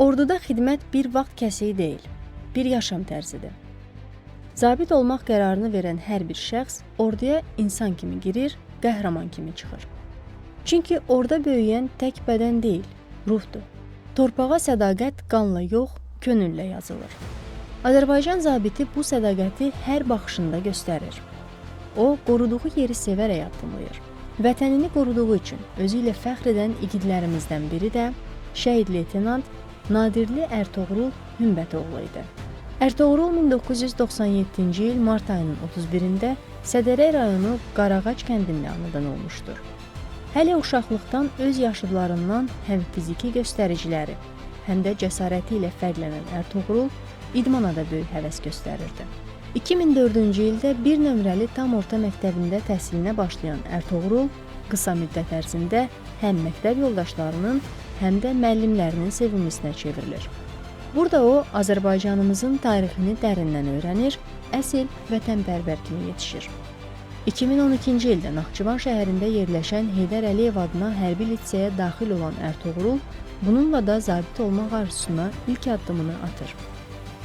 Orduda xidmət bir vaxt kəsiyi deyil, bir yaşam tərzidir. Zabit olmaq qərarını verən hər bir şəxs orduya insan kimi girir, qəhrəman kimi çıxır. Çünki orada böyüyən tək bədən deyil, ruhdur. Torpağa sədaqət qanla yox, könüllə yazılır. Azərbaycan zabiti bu sədaqəti hər baxışında göstərir. O, qoruduğu yeri sevərək addımlayır. Vətənini qoruduğu üçün özü ilə fəxr edən igidlərimizdən biri də şəhid leytenant Nadirli Ertoğrul Hümbətoğlu idi. Ertoğrul 1997-ci il mart ayının 31-də Sədərək rayonu Qarağac kəndində anadan olmuşdur. Hələ uşaqlıqdan öz yaşıdlarından həm fiziki göstəriciləri, həm də cəsarəti ilə fərqlənən Ertoğrul idmana da böyük həvəs göstərirdi. 2004-cü ildə bir nömrəli tam orta məktəbində təhsilinə başlayan Ertoğrul qısa müddət ərzində həm məktəb yoldaşlarının, həm də müəllimlərinin sevimlisinə çevrilir. Burada o, Azərbaycanımızın tarixini dərindən öyrənir, əsl vətənpərvər kimi yetişir. 2012-ci ildə Naxçıvan şəhərində yerləşən Heydər Əliyev adına hərbi liseyə daxil olan Ertoğrul, bununla da zabit olmaq arzusuna ilk addımını atır.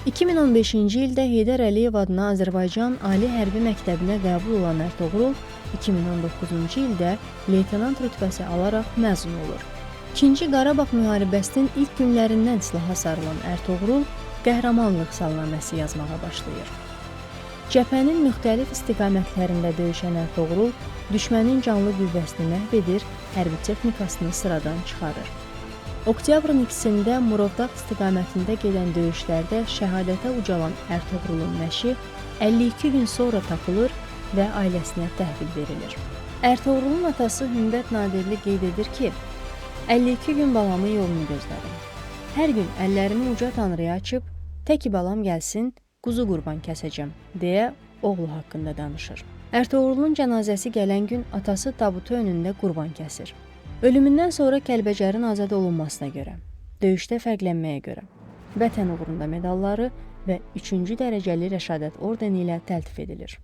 2015-ci ildə Heydər Əliyev adına Azərbaycan Ali Hərbi Məktəbinə qəbul olan Ertoğrul, 2019-cu ildə leytenant rütbəsi alaraq məzun olur. İkinci Qarabağ müharibəsinin ilk günlərindən silaha sarılan Ertoğrul qəhrəmanlıq salnaməsi yazmağa başlayır. Cəbhənin müxtəlif istiqamətlərində döyüşən Ertoğrul düşmənin canlı qüvvəsini məhv edir, hərbi texnikasını sıradan çıxarır. Oktyabrın 2-də Murovdağ istiqamətində gedən döyüşlərdə şəhadətə ucalan Ertoğrulun nəşi 52 gün sonra tapılır və ailəsinə təhvil verilir. Ertoğrulun atası Hümbət Nadirli qeyd edir ki, 52 gün balamın yolunu gözlədim. Hər gün əllərimi uca Tanrıya açıb, tək balam gəlsin, quzu qurban kəsəcəm, deyə oğlu haqqında danışır. Ertoğrulun cənazəsi gələn gün atası tabutu önündə qurban kəsir. Ölümündən sonra Kəlbəcərin azad olunmasına görə, döyüşdə fərqlənməyə görə, vətən uğrunda medalları və 3-cü dərəcəli rəşadət ordeni ilə təltif edilir.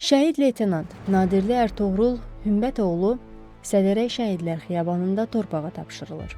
Şəhid leytenant Nadirli Ertoğrul Hümbətoğlu Sədərək Şəhidlər Xiyabanında torpağa tapşırılır.